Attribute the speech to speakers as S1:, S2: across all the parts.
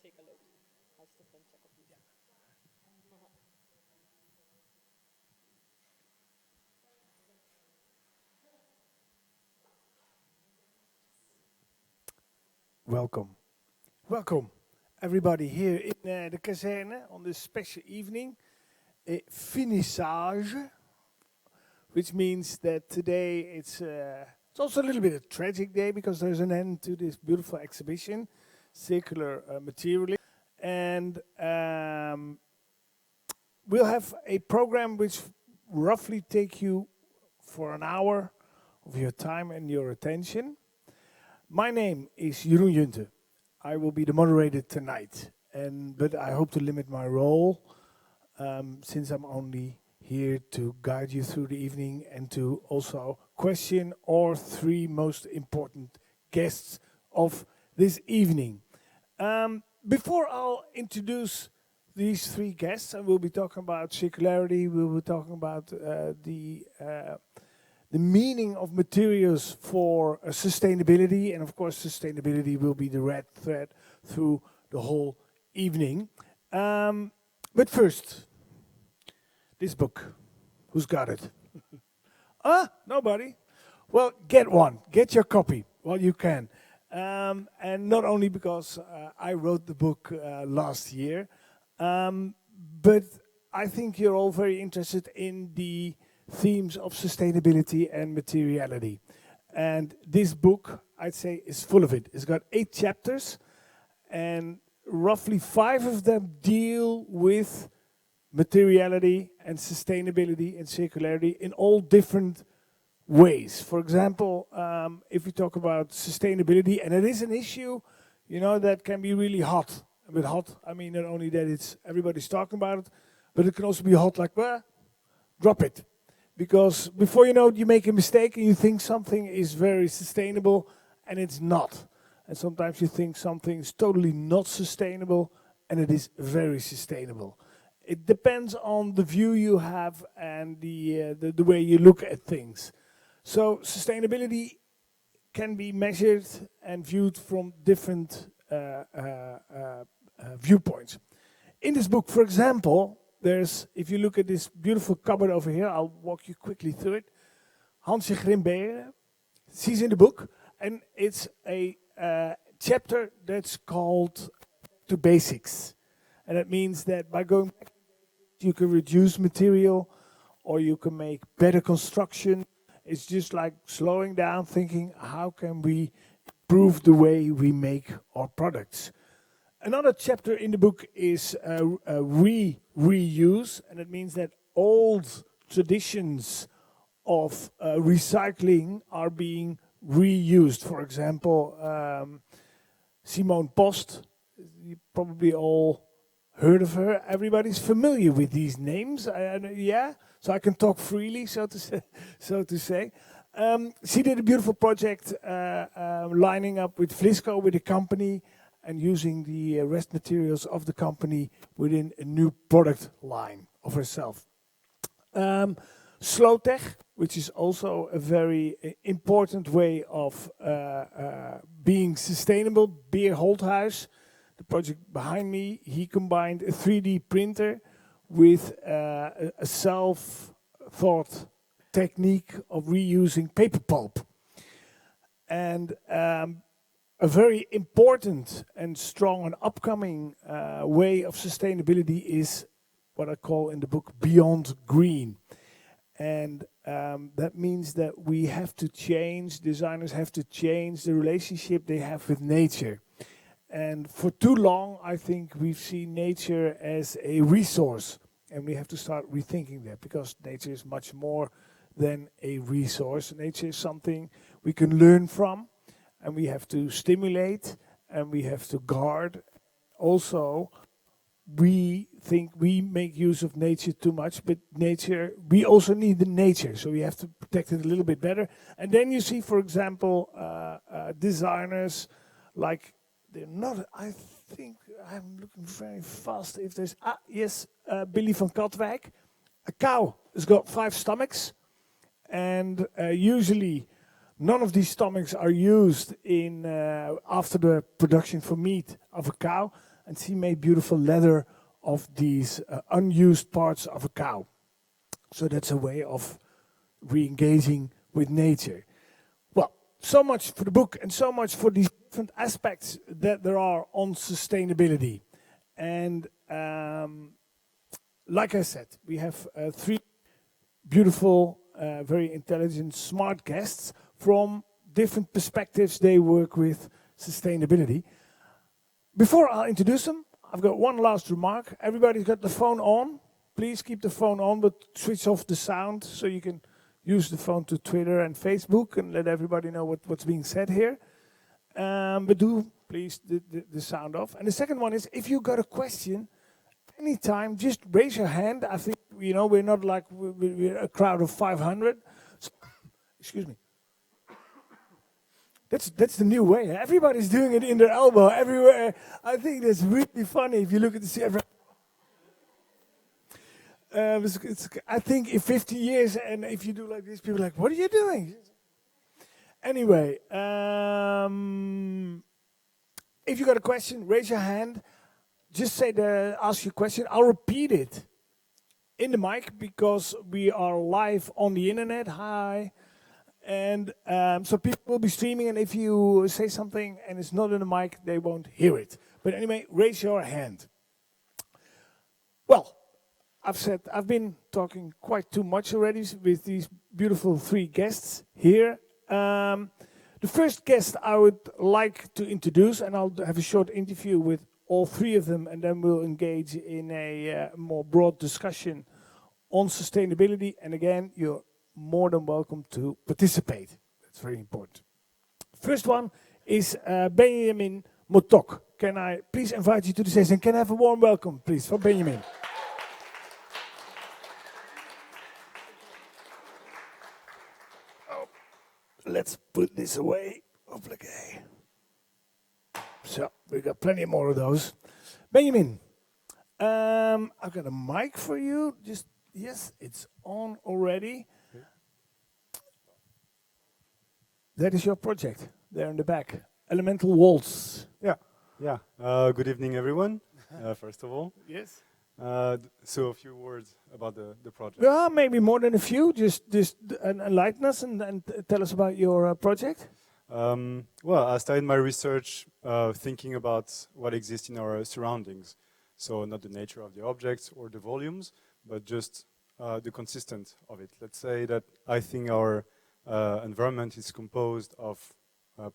S1: take a look. Hartstikke check op die.
S2: Welcome. Welcome, everybody here in the Kazerne on this special evening. Finissage, which means that today it's also a little bit a tragic day because there's an end to this beautiful exhibition, Circular Materialism. And we'll have a program which roughly take you for an hour of your time and your attention. My name is Jeroen Junte. I will be the moderator tonight, but I hope to limit my role since I'm only here to guide you through the evening and to also question our three most important guests of this evening. Before I'll introduce these three guests, and we'll be talking about circularity, we'll be talking about the meaning of materials for sustainability, and of course sustainability will be the red thread through the whole evening. But first, this book. Who's got it? Nobody? Well, get one. Get your copy while you can. And not only because I wrote the book last year, but I think you're all very interested in the themes of sustainability and materiality. And this book, I'd say, is full of it. It's got 8 chapters, and roughly 5 of them deal with materiality and sustainability and circularity in all different ways. For example, if we talk about sustainability, and it is an issue, you know, that can be really hot. With hot, I mean not only that it's everybody's talking about it, but it can also be hot like, well, drop it. Because before you know it, you make a mistake and you think something is very sustainable and it's not. And sometimes you think something is totally not sustainable and it is very sustainable. It depends on the view you have and the way you look at things. So sustainability can be measured and viewed from different viewpoints. In this book, for example, if you look at this beautiful cupboard over here, I'll walk you quickly through it. Hansje Grimberen, she's in the book, and it's a chapter that's called To Basics. And that means that by going back, you can reduce material, or you can make better construction. It's just like slowing down, thinking, how can we improve the way we make our products? Another chapter in the book is reuse, and it means that old traditions of recycling are being reused. For example, Simone Post, you probably all heard of her. Everybody's familiar with these names, yeah? So I can talk freely, so to say. She did a beautiful project lining up with Flisco, with a company, and using the rest materials of the company within a new product line of herself. Slowtech, which is also a very important way of being sustainable. Beer Holthuis, the project behind me, he combined a 3D printer with a self-thought technique of reusing paper pulp. And a very important and strong and upcoming way of sustainability is what I call in the book Beyond Green. And that means that we have to change, designers have to change the relationship they have with nature. And for too long, I think we've seen nature as a resource. And we have to start rethinking that, because nature is much more than a resource. Nature is something we can learn from, and we have to stimulate, and we have to guard. Also, we think we make use of nature too much, but nature, we also need the nature, so we have to protect it a little bit better. And then you see, for example, designers like, they're not, I think, I'm looking very fast if there's, yes, Billy van Katwijk. A cow has got 5 stomachs, and usually none of these stomachs are used in after the production for meat of a cow. and she made beautiful leather of these unused parts of a cow. So that's a way of re-engaging with nature. Well, so much for the book and so much for these different aspects that there are on sustainability. And like I said, we have 3 beautiful, very intelligent, smart guests from different perspectives. They work with sustainability. Before I'll introduce them, I've got one last remark. Everybody's got the phone on. Please keep the phone on, but switch off the sound so you can use the phone to Twitter and Facebook and let everybody know what's being said here. But do please the sound off. And the second one is, if you got a question, anytime, just raise your hand. I think, we're not like we're a crowd of 500. So, excuse me. That's the new way. Everybody's doing it in their elbow everywhere. I think that's really funny if you look at the CFR. I think in 50 years, and if you do like this, people are like, what are you doing? Anyway, if you got a question, raise your hand. Just ask your question. I'll repeat it in the mic because we are live on the internet. Hi. And so people will be streaming, and if you say something and it's not in the mic, they won't hear it. But anyway, raise your hand. Well, I've been talking quite too much already with these beautiful 3 guests here. The first guest I would like to introduce, and I'll have a short interview with all 3 of them, and then we'll engage in a more broad discussion on sustainability. And again, you're more than welcome to participate. That's very important. First one is Benjamin Motok. Can I please invite you to the stage, and can I have a warm welcome, please, for Benjamin? Oh, let's put this away. Okay. So we got plenty more of those. Benjamin, I've got a mic for you. Yes, it's on already. That is your project there in the back. Elemental walls.
S3: Yeah. Good evening, everyone. First of all.
S2: Yes.
S3: So a few words about the project.
S2: Yeah, maybe more than a few. Just enlighten us and tell us about your project.
S3: Well, I started my research thinking about what exists in our surroundings. So not the nature of the objects or the volumes, but just the consistent of it. Let's say that I think our environment is composed of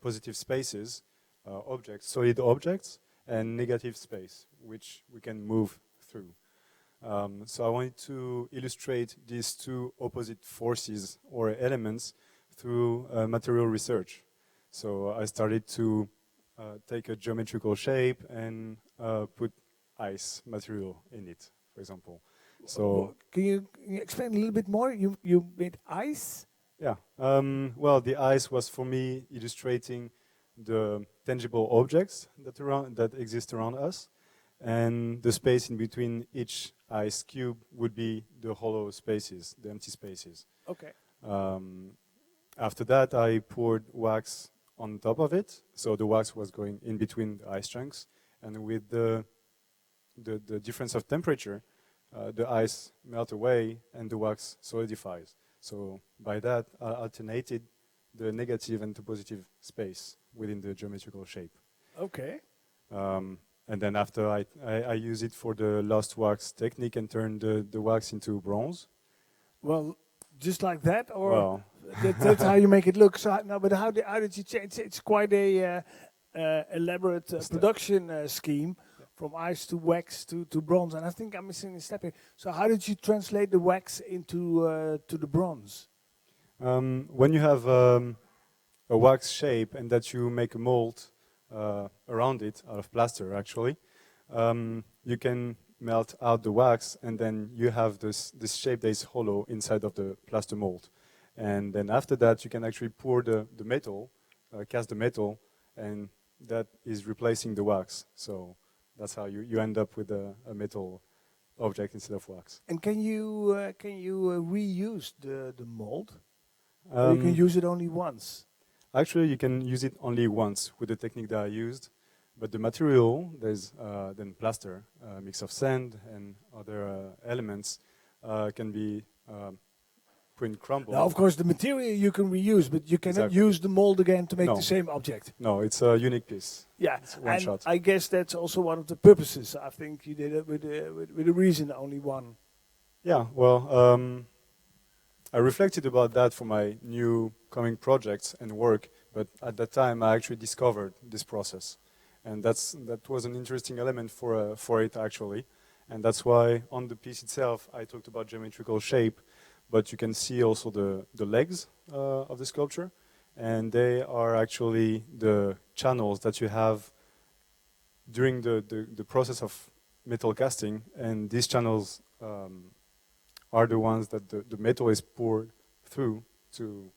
S3: positive spaces, objects, solid objects, and negative space, which we can move through. So I wanted to illustrate these 2 opposite forces or elements through material research. So I started to take a geometrical shape and put ice material in it, for example. So
S2: can you explain a little bit more? You made ice?
S3: Yeah. Well, the ice was for me illustrating the tangible objects that exist around us, and the space in between each ice cube would be the hollow spaces, the empty spaces.
S2: Okay.
S3: After that, I poured wax on top of it, so the wax was going in between the ice chunks, and with the difference of temperature, the ice melts away and the wax solidifies. So by that, I alternated the negative and the positive space within the geometrical shape.
S2: Okay.
S3: And then after I use it for the lost wax technique and turn the wax into bronze.
S2: Well, just like that, or
S3: well,
S2: that's how you make it look. So no, but how did you change? It's quite a elaborate production scheme. From ice to wax to bronze, and I think I'm missing a step here. So how did you translate the wax into to the bronze?
S3: When you have a wax shape and that you make a mold around it, out of plaster actually, you can melt out the wax, and then you have this shape that is hollow inside of the plaster mold. And then after that, you can actually pour the metal, cast the metal, and that is replacing the wax. So that's how you end up with a metal object instead of wax.
S2: And can you reuse the mold? Or you can use it only once?
S3: Actually, you can use it only once with the technique that I used, But the material, there's then plaster, mix of sand and other elements, can be print crumbled.
S2: Now, of course, the material you can reuse, but you cannot
S3: Exactly.
S2: use the mold again to make
S3: No.
S2: the same object.
S3: No, it's a unique piece.
S2: Yeah,
S3: It's one
S2: and
S3: shot.
S2: I guess that's also one of the purposes. I think you did it with a reason, only one.
S3: Yeah, well, I reflected about that for my new coming projects and work, but at that time I actually discovered this process. And that was an interesting element for it actually. And that's why on the piece itself I talked about geometrical shape, but you can see also the legs of the sculpture. And they are actually the channels that you have during the process of metal casting. And these channels are the ones that the metal is poured through to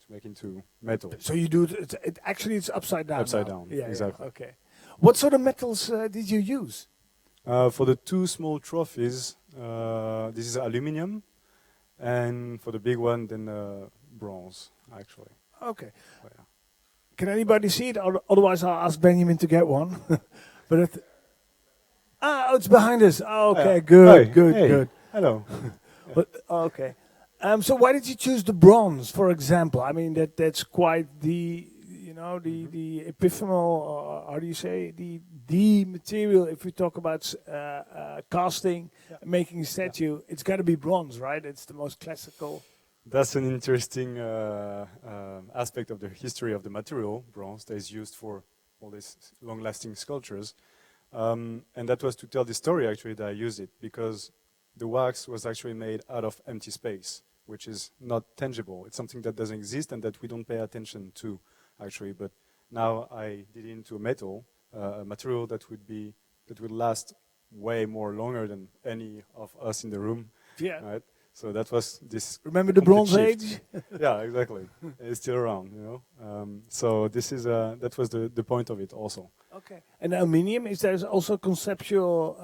S3: make into metal.
S2: So you do it actually it's upside down.
S3: Upside
S2: now.
S3: down,
S2: Yeah,
S3: exactly.
S2: Yeah, okay. What sort of metals did you use?
S3: For the two small trophies, this is aluminium, and for the big one, then bronze, actually.
S2: Okay.
S3: But yeah.
S2: Can anybody see it? Otherwise, I'll ask Benjamin to get one. But it's behind us. Oh, okay,
S3: Yeah.
S2: good,
S3: Hi.
S2: good,
S3: Hey.
S2: good.
S3: Hello.
S2: But, okay. So why did you choose the bronze, for example? I mean, that's quite the the epiphemal, or how do you say the material? If we talk about casting, making a statue, it's got to be bronze, right? It's the most classical.
S3: That's an interesting aspect of the history of the material, bronze, that is used for all these long-lasting sculptures. And that was to tell the story, actually, that I used it, because the wax was actually made out of empty space, which is not tangible. It's something that doesn't exist and that we don't pay attention to, actually. But now I did it into a metal, a material that would last way more longer than any of us in the room.
S2: Yeah.
S3: Right? So that was this.
S2: Remember the
S3: complete
S2: Bronze
S3: shift.
S2: Age?
S3: Yeah, exactly. It's still around, So this is that was the point of it also.
S2: Okay. And aluminium, is there also conceptual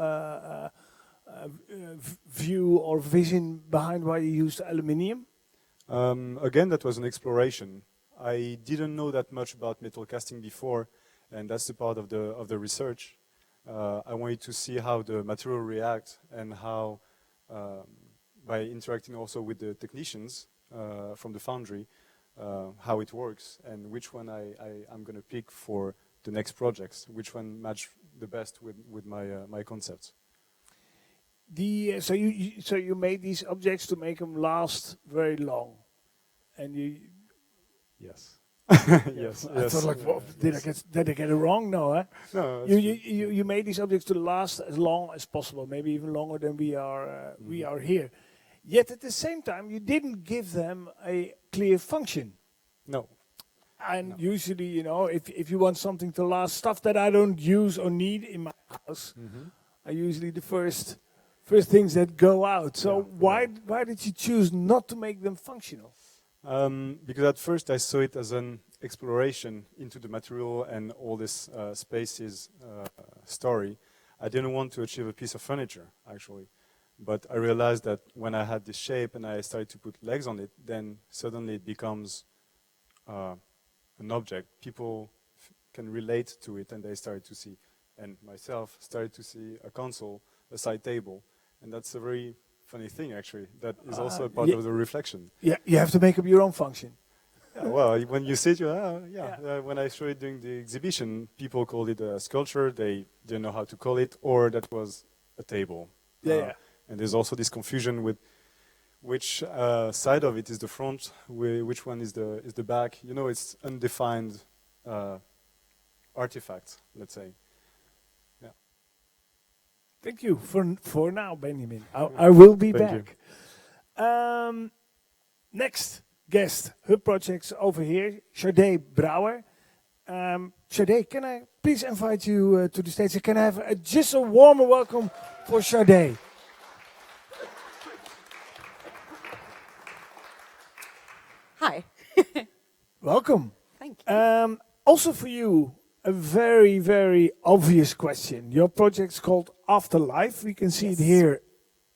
S2: view or vision behind why you used aluminium?
S3: Again, that was an exploration. I didn't know that much about metal casting before, and that's the part of the research. I wanted to see how the material reacts and how, by interacting also with the technicians from the foundry, how it works and which one I'm going to pick for the next projects, which one match the best with my concepts.
S2: So you made these objects to make them last very long, and you.
S3: Yes.
S2: Yes.
S3: Yes.
S2: I thought like, well, did I get it wrong? No, huh?
S3: No.
S2: You made these objects to last as long as possible, maybe even longer than we are here. Yet at the same time, you didn't give them a clear function.
S3: No.
S2: And
S3: No.
S2: usually, if you want something to last, stuff that I don't use or need in my house, are usually the first things that go out. So
S3: Yeah.
S2: why did you choose not to make them functional?
S3: Because at first I saw it as an exploration into the material and all this spaces story. I didn't want to achieve a piece of furniture, actually. But I realized that when I had this shape and I started to put legs on it, then suddenly it becomes an object. People can relate to it, and they started to see, and myself started to see a console, a side table. And that's a very funny thing, actually. That is also a part of the reflection.
S2: Yeah, you have to make up your own function.
S3: Yeah, well, when you see it, when I showed it during the exhibition, people called it a sculpture. They didn't know how to call it, or that was a table.
S2: Yeah.
S3: And there's also this confusion with which side of it is the front, which one is the back. It's undefined artifact, let's say. Yeah.
S2: Thank you for now, Benjamin. I will be
S3: Thank
S2: back. Next guest, her project's over here, Sade Brouwer. Sade, can I please invite you to the stage? Can I have just a warmer welcome for Sade?
S1: Hi.
S2: Welcome.
S1: Thank you.
S2: Also for you, a very, very obvious question. Your project's called Afterlife. We can see it here,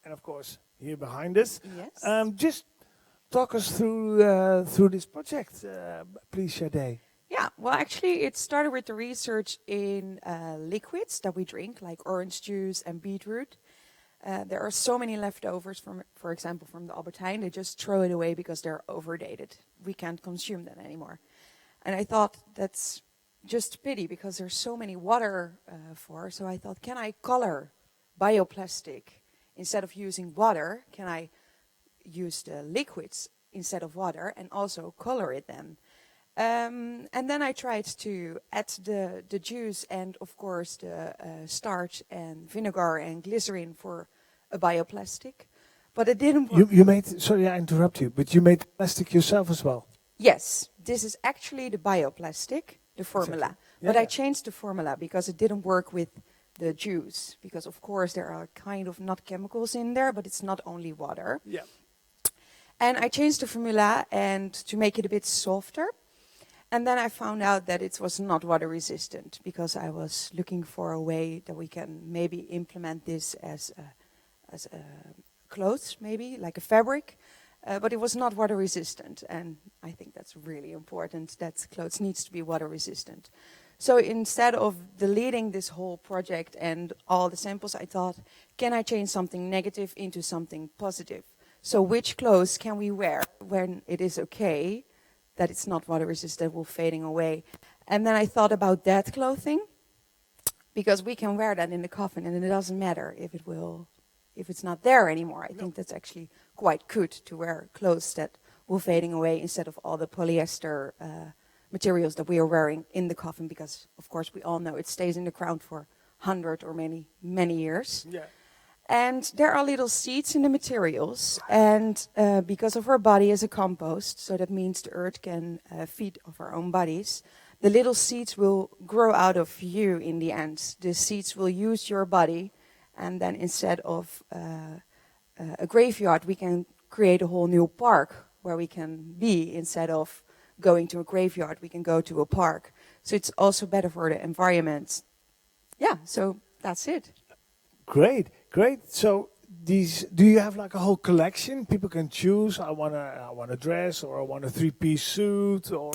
S2: and of course, here behind us.
S1: Yes.
S2: Just talk us through this project, please, Sade.
S1: Yeah, Yeah, well, actually, it started with the research in liquids that we drink, like orange juice and beetroot. There are so many leftovers, for example, from the Albert Heijn. They just throw it away because they're overdated. We can't consume them anymore. And I thought that's just a pity because there's so many water for. So I thought, can I color bioplastic instead of using water? Can I use the liquids instead of water and also color it then? And then I tried to add the juice and, of course, the starch and vinegar and glycerin for a bioplastic. But it didn't work.
S2: You made, sorry I interrupt you, but you made plastic yourself as well?
S1: Yes, this is actually the bioplastic, the formula.
S2: Exactly.
S1: But
S2: Yeah.
S1: I changed the formula because it didn't work with the juice. Because, of course, there are kind of not chemicals in there, but it's not only water.
S2: Yeah.
S1: And I changed the formula and to make it a bit softer. And then I found out that it was not water resistant because I was looking for a way that we can maybe implement this as clothes, maybe like a fabric, but it was not water resistant. And I think that's really important that clothes needs to be water resistant. So instead of deleting this whole project and all the samples, I thought, can I change something negative into something positive? So which clothes can we wear when it is okay that it's not water resistant, will fading away? And then I thought about dead clothing, because we can wear that in the coffin and it doesn't matter if it's not there anymore. I think that's actually quite good to wear clothes that will fading away instead of all the polyester materials that we are wearing in the coffin, because of course we all know it stays in the ground for 100 or many years.
S2: Yeah.
S1: And there are little seeds in the materials, and because of our body as a compost, so that means the earth can feed off our own bodies, the little seeds will grow out of you in the end. The seeds will use your body, and then instead of a graveyard, we can create a whole new park where we can be. Instead of going to a graveyard, we can go to a park. So it's also better for the environment. Yeah, so that's it.
S2: Great, great. So do you have like a whole collection? People can choose. I want a dress, or I want a 3-piece suit, or.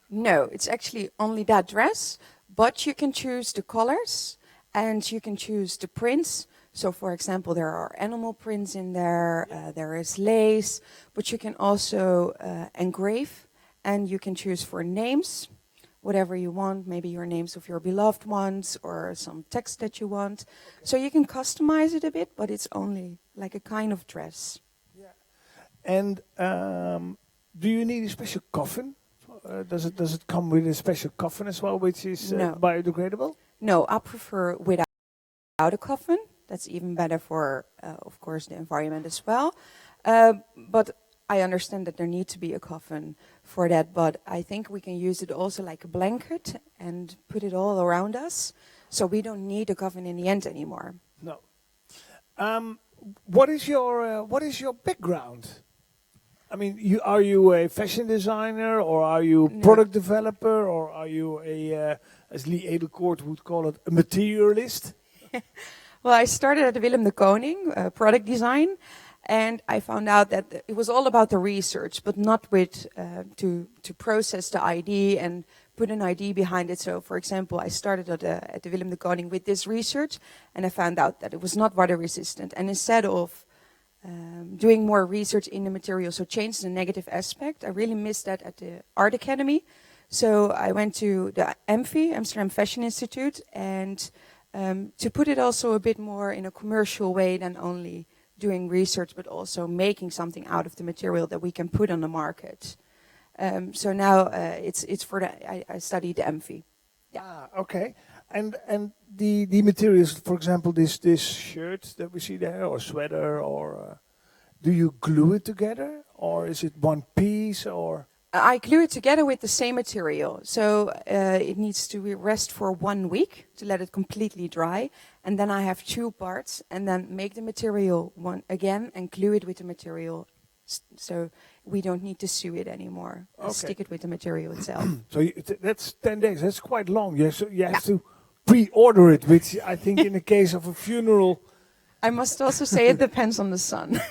S1: No, it's actually only that dress, but you can choose the colors and you can choose the prints. So, for example, there are animal prints in there. There is lace, but you can also engrave, and you can choose for names. Whatever you want, maybe your names of your beloved ones or some text that you want. Okay. So you can customize it a bit, but it's only like a kind of dress.
S2: Yeah. And do you need a special coffin? Does it come with a special coffin as well, which is
S1: No.
S2: biodegradable?
S1: No, I prefer without a coffin. That's even better for, of course, the environment as well. But I understand that there needs to be a coffin for that, but I think we can use it also like a blanket and put it all around us, so we don't need a coffin in the end anymore.
S2: No. What is your background? I mean, are you a fashion designer, or are you a product developer, or are you as Lee Edelkoort would call it, a materialist?
S1: Well, I started at Willem de Koning, product design. And I found out that it was all about the research, but not with to process the ID and put an ID behind it. So, for example, I started at the Willem de Koning with this research, and I found out that it was not water resistant. And instead of doing more research in the material, so change the negative aspect, I really missed that at the Art Academy. So I went to the AMFI, Amsterdam Fashion Institute, and to put it also a bit more in a commercial way than only doing research, but also making something out of the material that we can put on the market. So now it's for I studied the MV.
S2: Yeah. Ah, okay. And the materials, for example, this shirt that we see there, or sweater, or do you glue it together, or is it one piece, or?
S1: I glue it together with the same material. So it needs to rest for 1 week to let it completely dry. And then I have 2 parts, and then make the material one again and glue it with the material. So we don't need to sew it anymore.
S2: Okay.
S1: Stick it with the material itself.
S2: So that's 10 days. That's quite long. You have to pre-order it, which I think in the case of a funeral
S1: I must also say it depends on the sun.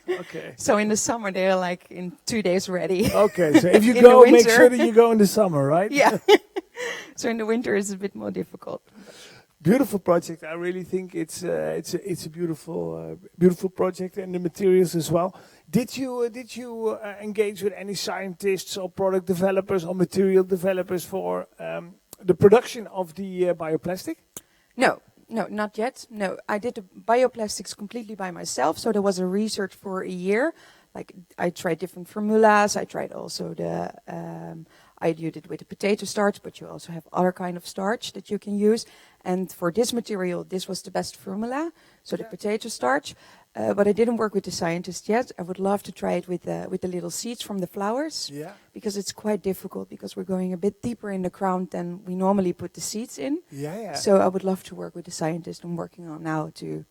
S2: Okay.
S1: So in the summer, they're like in 2 days ready.
S2: Okay, so if you
S1: In
S2: go,
S1: the
S2: make
S1: winter.
S2: sure that you go in the summer, right?
S1: Yeah. So in the winter, it's a bit more difficult.
S2: Beautiful project. I really think it's a beautiful project, and the materials as well. Did you engage with any scientists or product developers or material developers for the production of the bioplastic?
S1: No, not yet. No, I did the bioplastics completely by myself. So there was a research for a year. Like I tried different formulas. I tried also I did it with the potato starch, but you also have other kind of starch that you can use. And for this material, this was the best formula. So the potato starch. But I didn't work with the scientists yet. I would love to try it with the little seeds from the flowers.
S2: Yeah.
S1: Because it's quite difficult because we're going a bit deeper in the ground than we normally put the seeds in.
S2: Yeah.
S1: So I would love to work with the scientist I'm working on now to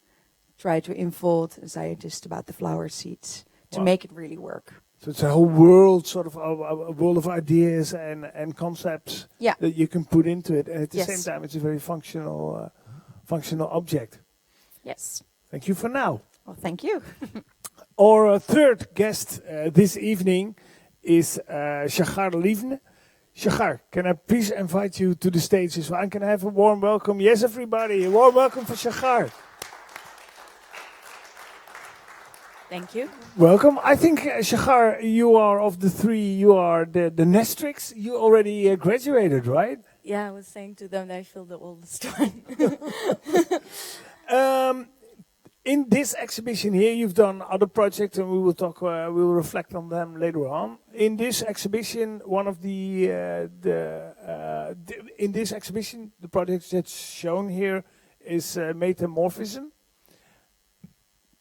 S1: try to involve the scientist about the flower seeds to make it really work.
S2: So it's a whole world, sort of a world of ideas and concepts that you can put into it, and at the same time, it's a very functional object.
S1: Yes.
S2: Thank you for now.
S1: Well, thank you.
S2: Our third guest this evening is Shachar Lievne. Shachar, can I please invite you to the stage as well? And can I have a warm welcome? Yes, everybody, a warm welcome for Shachar.
S4: Thank you.
S2: Welcome. I think, Shachar, you are of the three, you are the Nestrix. You already graduated, right?
S4: Yeah, I was saying to them that I feel the oldest one.
S2: In this exhibition here, you've done other projects, and we will talk. We will reflect on them later on. In this exhibition, one of in this exhibition, the project that's shown here is Metamorphism.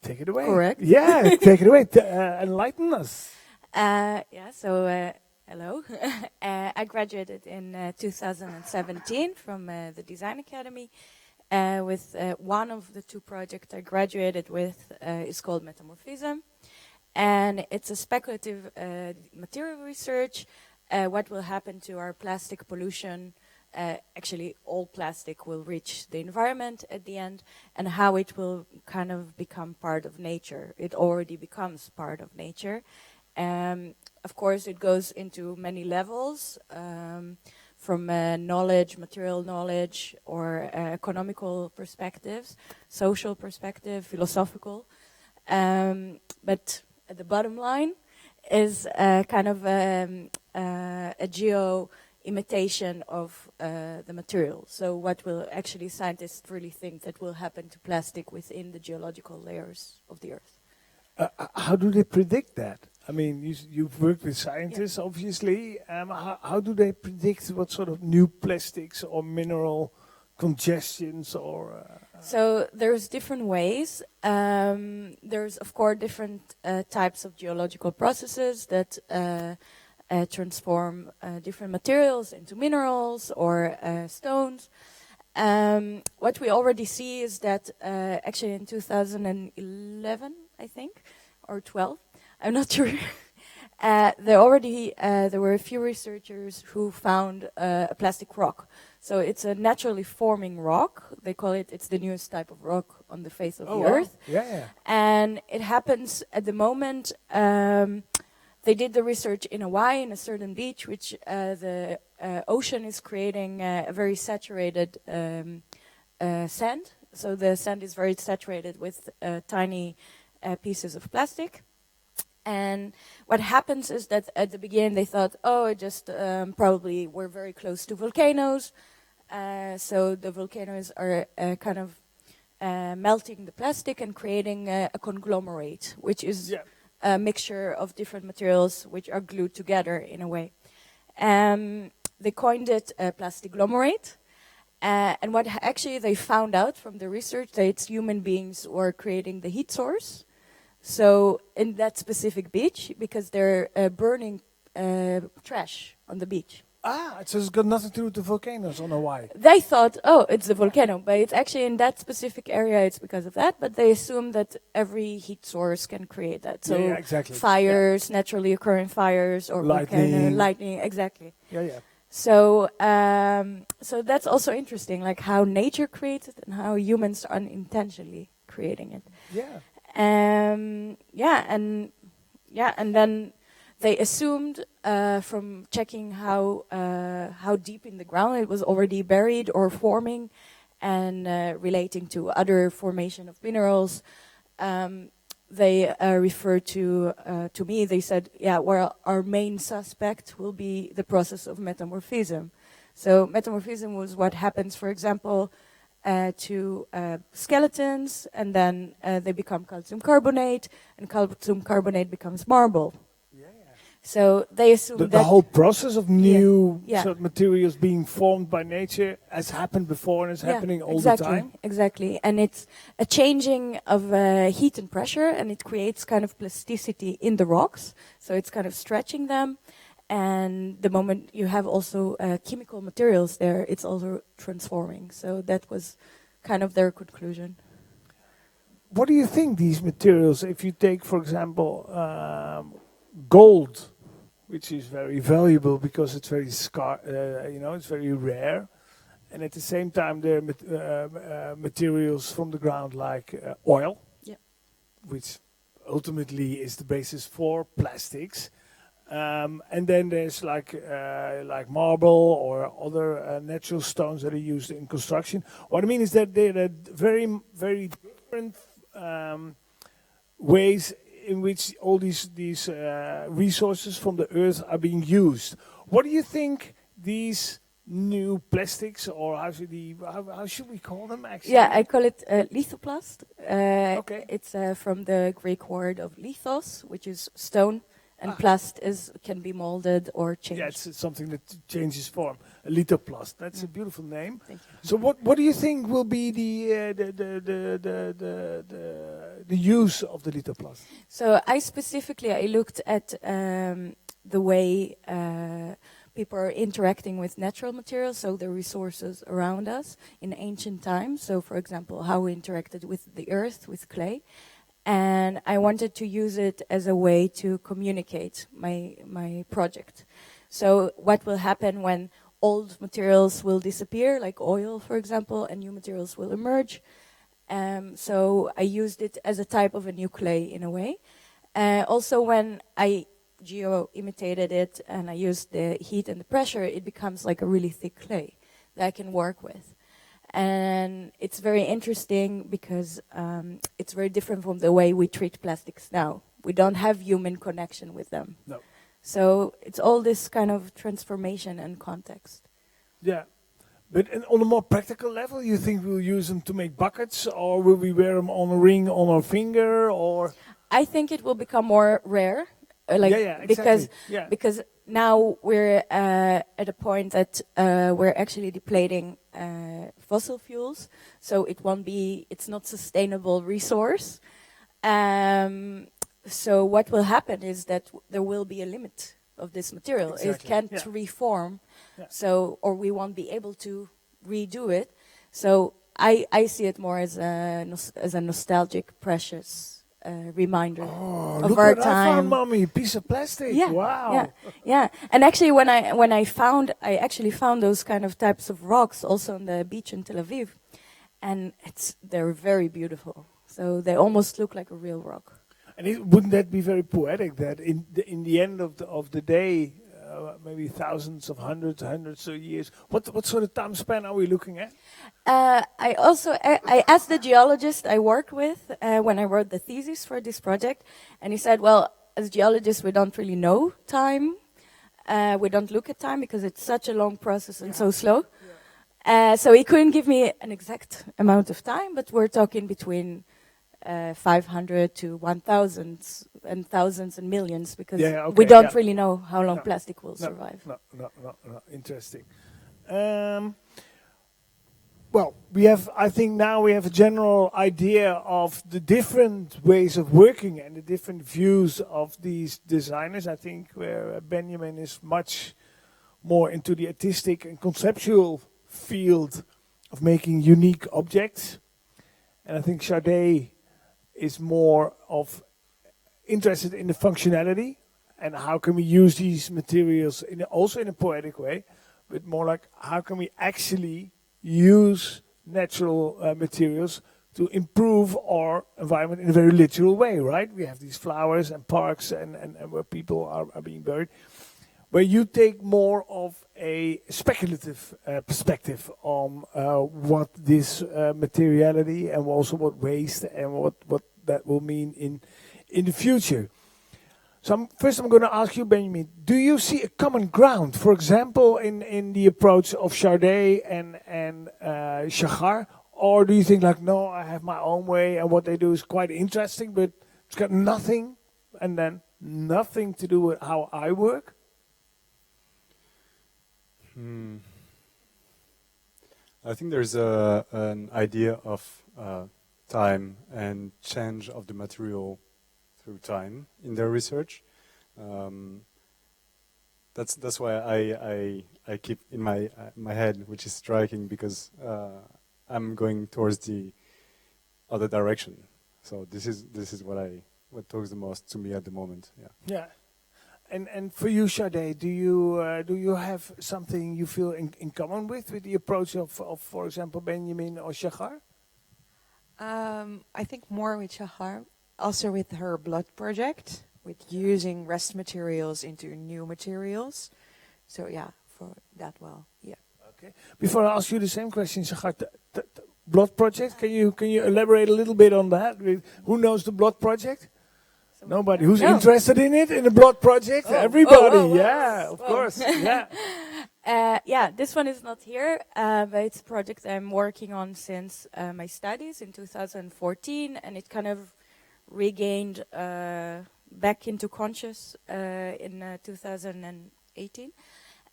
S2: Take it away.
S4: Correct.
S2: Yeah, take it away. Enlighten us.
S4: Hello. I graduated in 2017 from the Design Academy. With one of the two projects I graduated with is called Metamorphism. And it's a speculative material research. What will happen to our plastic pollution? Actually, all plastic will reach the environment at the end, and how it will kind of become part of nature. It already becomes part of nature. Of course, it goes into many levels, from knowledge, material knowledge, or economical perspectives, social perspective, philosophical. But the bottom line is kind of a geo-imitation of the material. So what will actually scientists really think that will happen to plastic within the geological layers of the Earth?
S2: How do they predict that? I mean, you've worked with scientists, obviously. How do they predict what sort of new plastics or mineral congestions or...
S4: So there's different ways. There's, of course, different types of geological processes that transform different materials into minerals or stones. What we already see is that actually in 2011, I think, or 12, I'm not sure. There were a few researchers who found a plastic rock. So it's a naturally forming rock. They call it, it's the newest type of rock on the face of the Earth.
S2: Yeah.
S4: And it happens at the moment, they did the research in Hawaii, in a certain beach, which the ocean is creating a very saturated sand. So the sand is very saturated with tiny pieces of plastic. And what happens is that at the beginning they thought, oh, it just probably we're very close to volcanoes. So the volcanoes are kind of melting the plastic and creating a conglomerate, which is a mixture of different materials which are glued together in a way. They coined it plastiglomerate. And what actually they found out from the research, that it's human beings who are creating the heat source. So in that specific beach, because they're burning trash on the beach.
S2: So it's got nothing to do with the volcanoes on Hawaii.
S4: They thought, oh, it's the volcano, but it's actually in that specific area, it's because of that. But they assume that every heat source can create that. So
S2: exactly.
S4: Fires, naturally occurring fires, or lightning, exactly.
S2: Yeah.
S4: So so that's also interesting, like how nature creates it and how humans unintentionally creating it.
S2: Yeah.
S4: And then they assumed from checking how deep in the ground it was already buried or forming, and relating to other formation of minerals. They referred to me. They said, yeah, well, our main suspect will be the process of metamorphism. So metamorphism was what happens, for example, to skeletons, and then they become calcium carbonate, and calcium carbonate becomes marble.
S2: Yeah.
S4: So they assume
S2: The
S4: that
S2: whole process of new
S4: Yeah.
S2: sort of materials being formed by nature has happened before and is happening all the time.
S4: Exactly, and it's a changing of heat and pressure, and it creates kind of plasticity in the rocks. So it's kind of stretching them, and the moment you have also chemical materials there, it's also transforming. So that was kind of their conclusion.
S2: What do you think these materials, if you take, for example, gold, which is very valuable because it's very it's very rare, and at the same time there are materials from the ground like oil,
S4: Yeah.
S2: which ultimately is the basis for plastics, and then there's like marble or other natural stones that are used in construction. What I mean is that there are very, very different ways in which all these resources from the earth are being used. What do you think these new plastics, or how should we call them actually?
S4: Yeah, I call it lithoplast.
S2: Okay.
S4: It's from the Greek word of lithos, which is stone, and plast can be molded or changed.
S2: Yeah, it's something that changes form. A lithoplast. That's a beautiful name.
S4: Thank you.
S2: So what do you think will be the use of the lithoplast?
S4: So I looked at the way people are interacting with natural materials, so the resources around us in ancient times. So, for example, how we interacted with the earth, with clay. And I wanted to use it as a way to communicate my project. So what will happen when old materials will disappear, like oil, for example, and new materials will emerge? So I used it as a type of a new clay in a way. Also, when I geo-imitated it and I used the heat and the pressure, it becomes like a really thick clay that I can work with. And it's very interesting because it's very different from the way we treat plastics now. We don't have human connection with them.
S2: No.
S4: So it's all this kind of transformation and context.
S2: Yeah. But on a more practical level, you think we'll use them to make buckets, or will we wear them on a ring on our finger, or?
S4: I think it will become more rare.
S2: Exactly.
S4: Because now we're at a point that we're actually depleting fossil fuels, so it's not sustainable resource. So what will happen is that there will be a limit of this material.
S2: Exactly.
S4: It can't reform, or we won't be able to redo it. So I see it more as a nostalgic, precious reminder of
S2: look
S4: our
S2: what
S4: time.
S2: I found, Mommy, a piece of plastic.
S4: Yeah,
S2: Wow.
S4: Yeah. And actually, when I actually found those kind of types of rocks also on the beach in Tel Aviv, and they're very beautiful. So they almost look like a real rock.
S2: And wouldn't that be very poetic? That in the end of the day, maybe hundreds of years. What sort of time span are we looking at?
S4: I asked the geologist I worked with when I wrote the thesis for this project, and he said, well, as geologists, we don't really know time. We don't look at time because it's such a long process and so slow. So he couldn't give me an exact amount of time, but we're talking between 500 to 1,000 and thousands and millions, because we don't really know how long plastic will survive.
S2: No. Interesting. Well, I think now we have a general idea of the different ways of working and the different views of these designers. I think where Benjamin is much more into the artistic and conceptual field of making unique objects. And I think Sade is more of interested in the functionality and how can we use these materials also in a poetic way, but more like how can we actually use natural materials to improve our environment in a very literal way, right? We have these flowers and parks and where people are being buried, where you take more of a speculative perspective on what this materiality and also what waste and what that will mean in the future. So first I'm going to ask you, Benjamin, do you see a common ground, for example, in the approach of Chardet and Chagall? Or do you think like, no, I have my own way and what they do is quite interesting, but it's got nothing and then nothing to do with how I work?
S3: I think there's an idea of time and change of the material through time in their research. That's why I keep in my head, which is striking, because I'm going towards the other direction. So this is what talks the most to me at the moment. Yeah.
S2: Yeah. And for you, Chardet, do you have something you feel in common with the approach of for example, Benjamin or Chagall?
S1: I think more with Chagall, also with her blood project, with using rest materials into new materials. So yeah, for that yeah.
S2: Okay. Before I ask you the same question, Chagall, the blood project, can you elaborate a little bit on that? Who knows the blood project? Nobody. Who's interested in it, in the blood project?
S4: Oh.
S2: Everybody. Yeah, of course. Yeah.
S4: Yeah, this one is not here, but it's a project I'm working on since my studies in 2014, and it kind of regained back into conscious in 2018.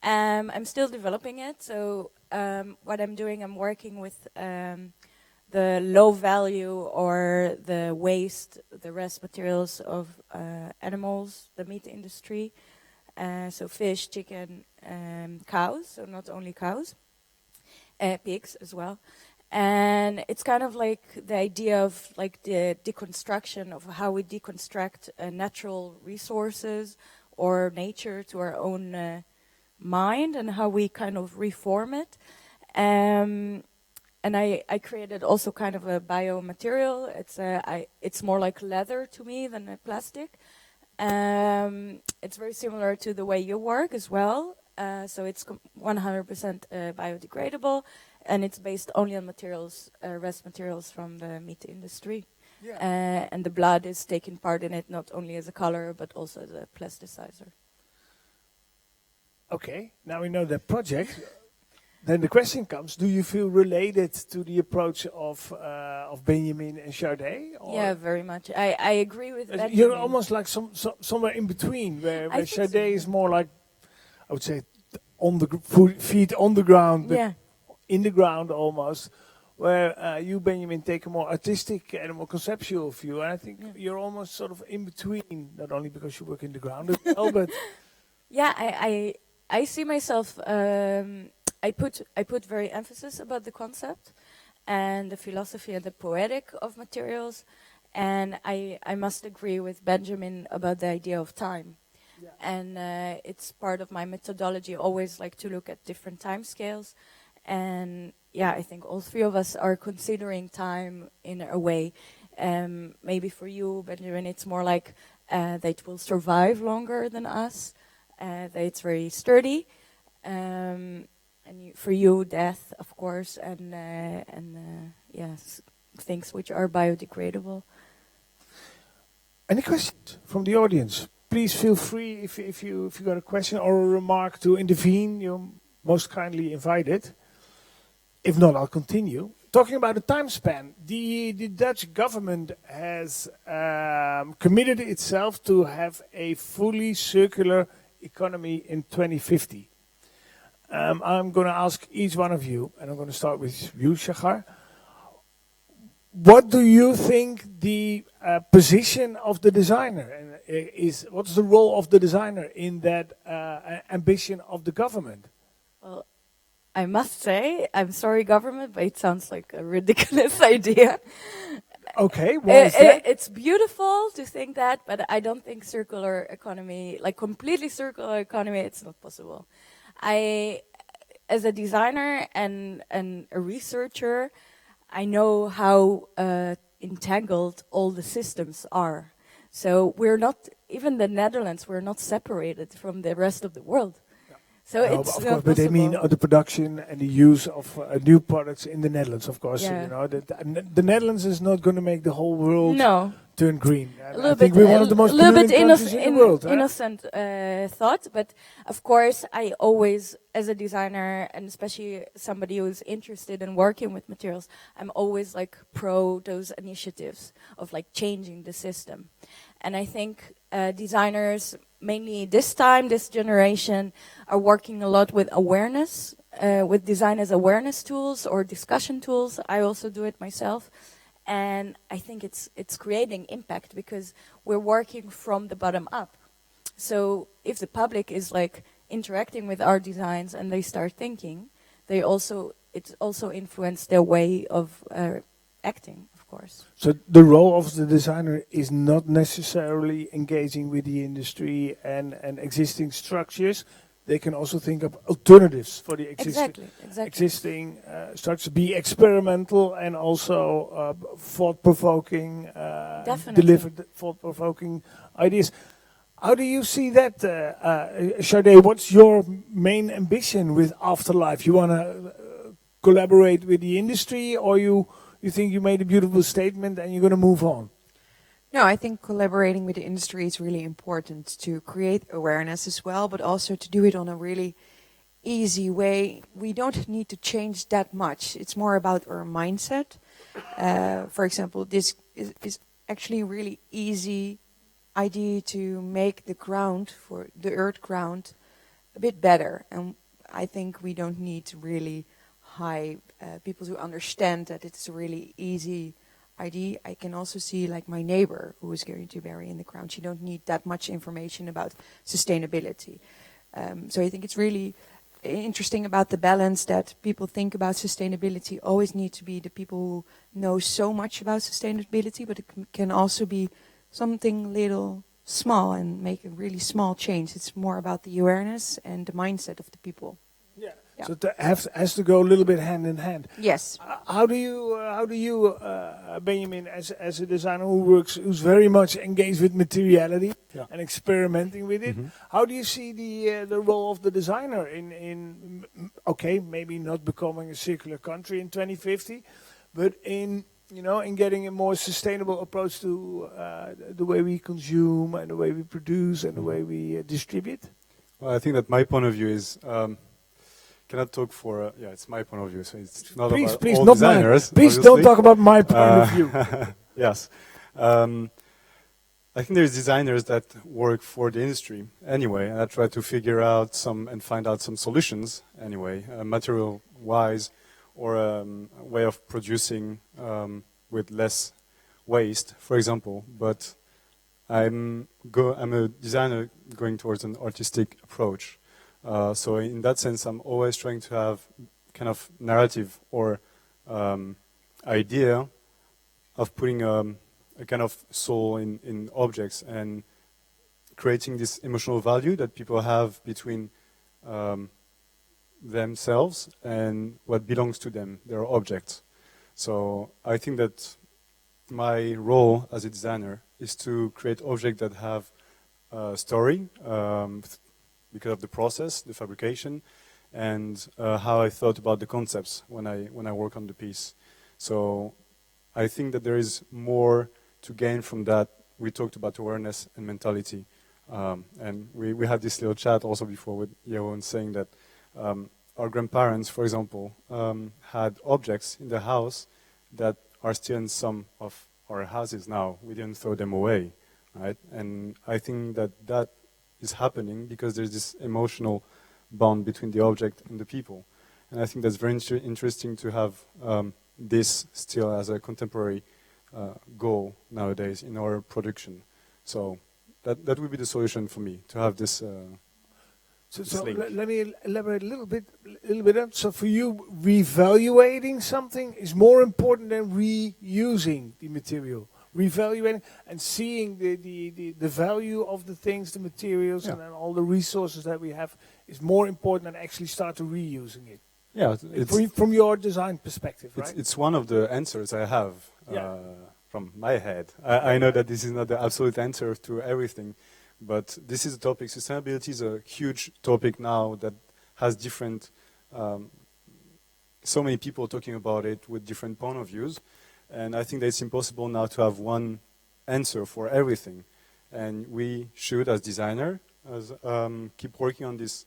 S4: I'm still developing it, so what I'm doing, I'm working with the low value or the waste, the rest materials of animals, the meat industry, so fish, chicken, cows, so not only cows, pigs as well. And it's kind of like the idea of like the deconstruction of how we deconstruct natural resources or nature to our own mind, and how we kind of reform it. And I created also kind of a biomaterial. It's more like leather to me than a plastic. It's very similar to the way you work as well. So it's 100% biodegradable, and it's based only on materials, rest materials from the meat industry. Yeah. And the blood is taking part in it, not only as a color, but also as a plasticizer.
S2: Okay, now we know that project. Then the question comes: do you feel related to the approach of Benjamin and Chardet?
S4: Yeah, very much. I agree with that.
S2: You're almost like somewhere in between, where Chardet is more like, I would say, on the feet on the ground, but in the ground almost. Where you, Benjamin, take a more artistic and a more conceptual view, and I think you're almost sort of in between. Not only because you work in the ground as well, but
S4: yeah, I see myself. I put very emphasis about the concept and the philosophy and the poetic of materials, and I must agree with Benjamin about the idea of time. Yeah. And it's part of my methodology, always like to look at different time scales. And yeah, I think all three of us are considering time in a way. Maybe for you, Benjamin, it's more like that it will survive longer than us, that it's very sturdy. And for you, death, of course, and yes, things which are biodegradable.
S2: Any questions from the audience? Please feel free if you got a question or a remark to intervene. You're most kindly invited. If not, I'll continue. Talking about the time span, the Dutch government has committed itself to have a fully circular economy in 2050. I'm going to ask each one of you, and I'm going to start with you, Chagall. What do you think the position of the designer is? What's the role of the designer in that ambition of the government?
S4: Well, I must say, I'm sorry, government, but it sounds like a ridiculous idea.
S2: Okay, why is that?
S4: It's beautiful to think that, but I don't think circular economy, like completely circular economy, it's not possible. As a designer and a researcher, I know how entangled all the systems are. So we're not, even the Netherlands, we're not separated from the rest of the world. So it's
S2: of course, but they mean the production and the use of new products in the Netherlands, of course.
S4: Yeah.
S2: You know, the Netherlands is not going to make the whole world turn green.
S4: I think
S2: we're one of the most polluted countries in the world.
S4: Innocent thought, but of course, I always, as a designer, and especially somebody who's interested in working with materials, I'm always like pro those initiatives of like changing the system. And I think designers, mainly this generation, are working a lot with awareness, with design as awareness tools or discussion tools. I also do it myself. And I think it's creating impact because we're working from the bottom up. So if the public is like interacting with our designs and they start thinking, it's also influenced their way of acting, of course.
S2: So the role of the designer is not necessarily engaging with the industry and existing structures. They can also think of alternatives for the existing structures, be experimental and also thought-provoking, deliver thought-provoking ideas. How do you see that, Sade? What's your main ambition with Afterlife? You want to collaborate with the industry, or you think you made a beautiful statement and you're going to move on?
S1: No, I think collaborating with the industry is really important to create awareness as well, but also to do it on a really easy way. We don't need to change that much. It's more about our mindset. For example, this is actually a really easy idea to make the ground, for the earth ground, a bit better. And I think we don't need really high people to understand that it's a really easy idea. I can also see like my neighbor who is going to bury in the ground. She don't need that much information about sustainability. So I think it's really interesting about the balance that people think about sustainability always need to be the people who know so much about sustainability, but it can also be something little small and make a really small change. It's more about the awareness and the mindset of the people.
S2: Yeah. So it has to go a little bit hand in hand.
S1: Yes.
S2: How do you, Benjamin, as a designer who's very much engaged with materiality and experimenting with it, how do you see the role of the designer in maybe not becoming a circular country in 2050, but in getting a more sustainable approach to the way we consume and the way we produce and the way we distribute?
S3: Well, I think that my point of view is. Cannot talk for it's my point of view, so it's not about all designers.
S2: Please don't talk about my point of view.
S3: Yes, I think there's designers that work for the industry anyway, and I try to figure out and find out some solutions anyway, material-wise, or a way of producing with less waste, for example. But I'm a designer going towards an artistic approach. So in that sense, I'm always trying to have kind of narrative or idea of putting a kind of soul in objects and creating this emotional value that people have between themselves and what belongs to them, their objects. So I think that my role as a designer is to create objects that have a story, because of the process, the fabrication, and how I thought about the concepts when I work on the piece. So I think that there is more to gain from that. We talked about awareness and mentality, and we had this little chat also before with Jeroen saying that our grandparents, for example, had objects in the house that are still in some of our houses now. We didn't throw them away, right? And I think that is happening because there's this emotional bond between the object and the people. And I think that's very interesting to have this still as a contemporary goal nowadays in our production. So that would be the solution for me, to have this
S2: So let me elaborate a little bit on. So for you, revaluating something is more important than reusing the material. Revaluating and seeing the value of the things, the materials, and then all the resources that we have is more important than actually start to reusing it.
S3: Yeah,
S2: from your design perspective, right?
S3: it's one of the answers I have
S2: Yeah.
S3: from my head. I know that this is not the absolute answer to everything, but this is a topic. Sustainability is a huge topic now that has different, so many people talking about it with different point of views. And I think that it's impossible now to have one answer for everything. And we should, as designer, keep working on these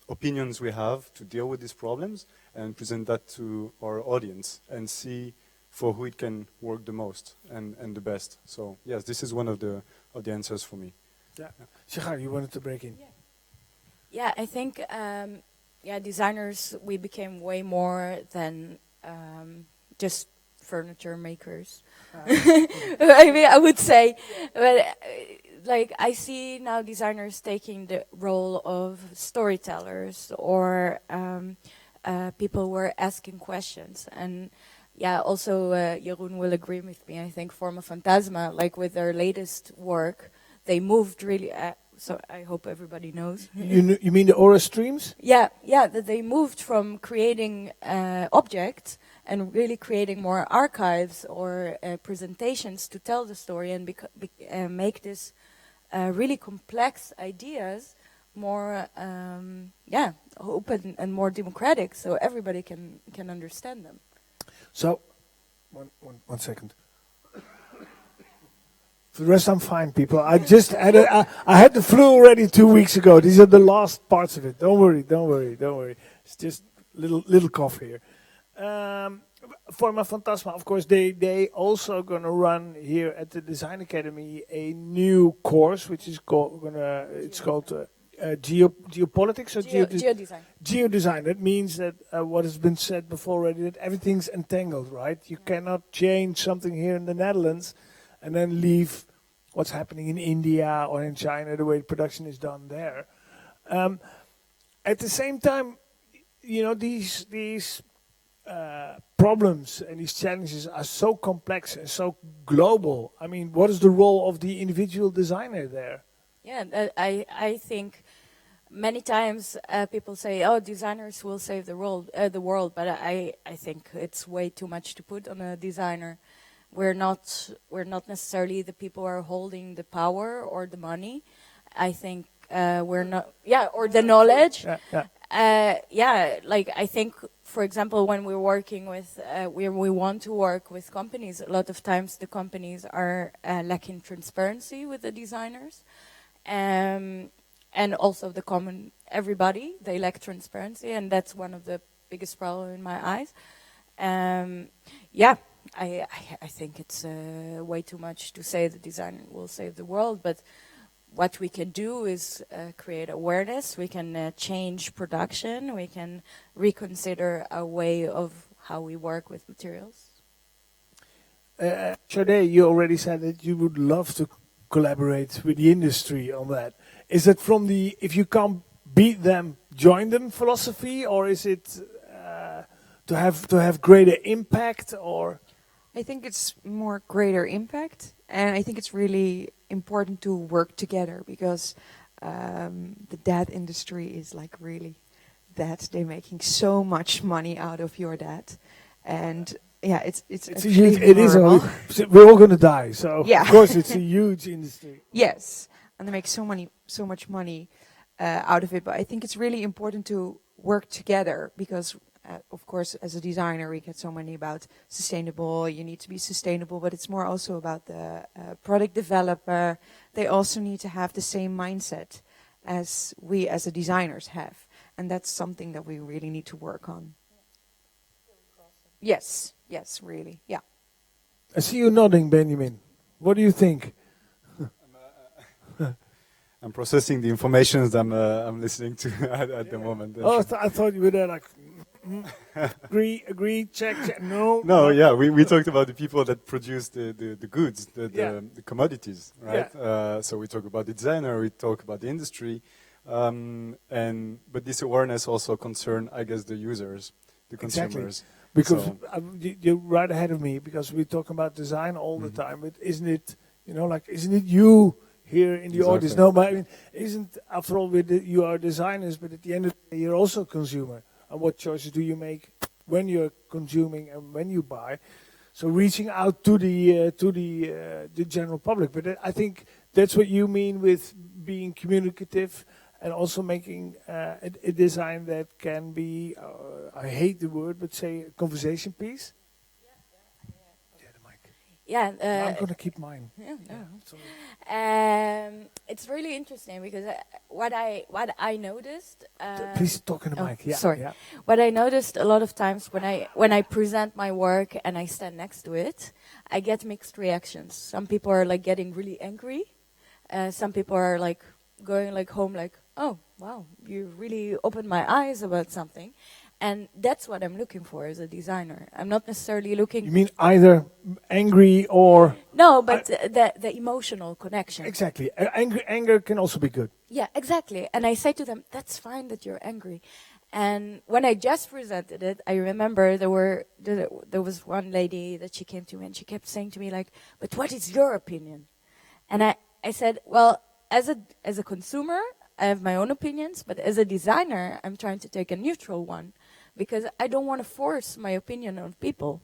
S3: opinions we have to deal with these problems and present that to our audience and see for who it can work the most and the best. So yes, this is one of the answers for me.
S2: Yeah. Shahar, you wanted to break in.
S4: Yeah, I think designers, we became way more than just furniture makers. I mean, I would say, but like I see now designers taking the role of storytellers or people who are asking questions. And yeah, also Jeroen will agree with me. I think Forma Fantasma, like with their latest work, they moved really. So I hope everybody knows.
S2: You mean the aura streams?
S4: Yeah, that they moved from creating objects and really creating more archives or presentations to tell the story and make this really complex ideas more open and more democratic, so everybody can understand them.
S2: So, one second. For the rest, I'm fine, people. I just had I had the flu already 2 weeks ago. These are the last parts of it. Don't worry. It's just little cough here. Forma Fantasma, of course, they also gonna run here at the Design Academy a new course, which is called geopolitics or
S4: Geodesign.
S2: Geodesign. That means that what has been said before already, that everything's entangled, right? You cannot change something here in the Netherlands and then leave what's happening in India or in China, the way production is done there. At the same time, you know, these problems and these challenges are so complex and so global. I mean, what is the role of the individual designer there?
S4: Yeah, I think many times people say, "Oh, designers will save the world," but I think it's way too much to put on a designer. We're not necessarily the people who are holding the power or the money. I think we're not, or the knowledge. Like I think, for example, when we're working with, we want to work with companies, a lot of times the companies are lacking transparency with the designers. And also everybody, they lack transparency, and that's one of the biggest problems in my eyes. I think it's way too much to say the design will save the world, but what we can do is create awareness. We can change production. We can reconsider our way of how we work with materials.
S2: Sade, you already said that you would love to collaborate with the industry on that. Is it from the, if you can't beat them, join them philosophy, or is it to have greater impact, or?
S1: I think it's more greater impact, and I think it's really important to work together, because the dad industry is like really that. They're making so much money out of your dad, and yeah, it is.
S2: We're all going to die, so
S1: yeah.
S2: Of course it's a huge industry.
S1: Yes, and they make so much money out of it. But I think it's really important to work together, because of course, as a designer, we get so many about sustainable. You need to be sustainable, but it's more also about the product developer. They also need to have the same mindset as we as the designers have, and that's something that we really need to work on. Yes, really, yeah.
S2: I see you nodding, Benjamin. What do you think?
S3: I'm processing the information that I'm listening to at the moment.
S2: Oh, I thought you were there like, agree, check, no.
S3: No, yeah, we talked about the people that produce the goods, the commodities, right?
S2: Yeah.
S3: So we talk about the designer, we talk about the industry, but this awareness also concern, I guess, the users, the consumers.
S2: Exactly. Because you're right ahead of me, because we talk about design all the time, but isn't it you here in the audience? No, but I mean, isn't, after all, you are designers, but at the end of the day, you're also a consumer. and what choices do you make when you're consuming and when you buy. So reaching out to the general public. But I think that's what you mean with being communicative and also making a design that can be, I hate the word, but say a conversation piece. Yeah, the mic.
S4: Yeah,
S2: I'm going to keep mine.
S4: yeah, no.
S2: Sorry.
S4: It's really interesting because what I noticed.
S2: Please talk in the
S4: oh,
S2: mic. Yeah,
S4: sorry.
S2: yeah.
S4: What I noticed a lot of times when I present my work and I stand next to it, I get mixed reactions. Some people are like getting really angry. Some people are like going like home like, oh wow, you really opened my eyes about something. And that's what I'm looking for as a designer. I'm not necessarily looking.
S2: You mean either angry or?
S4: No, but the emotional connection.
S2: Exactly. Anger can also be good.
S4: Yeah, exactly. And I say to them, that's fine that you're angry. And when I just presented it, I remember there was one lady that she came to me and she kept saying to me like, but what is your opinion? And I said, well, as a consumer, I have my own opinions, but as a designer, I'm trying to take a neutral one because I don't want to force my opinion on people.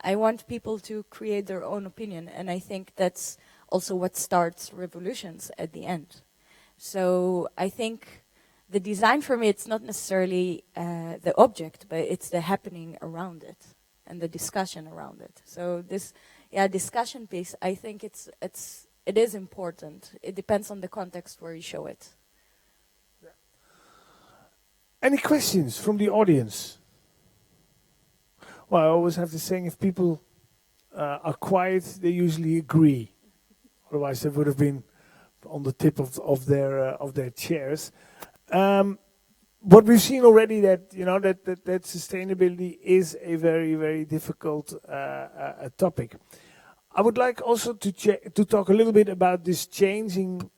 S4: I want people to create their own opinion, and I think that's also what starts revolutions at the end. So I think the design for me, it's not necessarily the object, but it's the happening around it and the discussion around it. So this, discussion piece, I think it is important. It depends on the context where you show it.
S2: Any questions from the audience? Well, I always have the saying, if people are quiet, they usually agree. Otherwise, they would have been on the tip of their chairs. What we've seen already that that sustainability is a very, very difficult topic. I would like also to talk a little bit about this changing